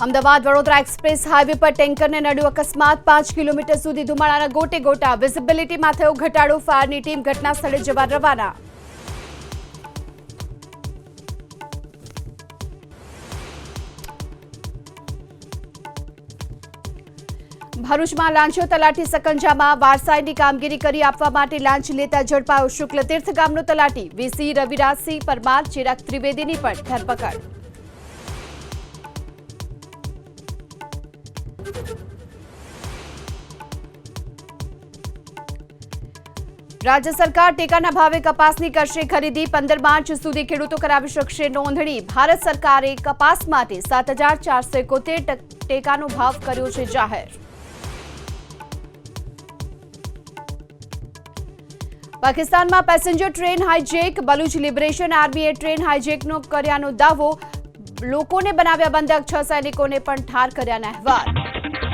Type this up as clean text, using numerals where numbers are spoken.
Ahmedabad Vadodara express highway પર ટેન્કરને નડ્યું અકસ્માત 5 kilometre સુધી ધુમાડાના ગોટે ગોટા વિઝિબિલિટીમાં થયો ઘટાડો ફાયરની ટીમ ઘટના સ્થળે જવા રવાના ભરૂચમાં લાંચો તલાટી સકંજામાં વારસાઈની કામગીરી કરી આપવા માટે લાંચ લેતા ઝડપાયો શુક્લતીર્થ ગામનો તલાટી વીસી રવિરાજસિંહ પરમાર ચિરાગ ત્રિવેદીની પણ ધરપકડ राज्य सरकार टेकाना भावे कपासनी करशे खरीदी 15 मार्च सुधी खेडूतो करावी शकशे नोंधणी भारत सरकारे कपास माटे 7471 टेकानो भाव कर्यो छे जाहेर पाकिस्तान में passenger train hijack Baloch liberation आर्मीए ट्रेन हाईजेकनो कर्यानो दावो लोकोने बनाव्या बंधक 6 सैनिकोने पण ठार कर्याना अहेवाल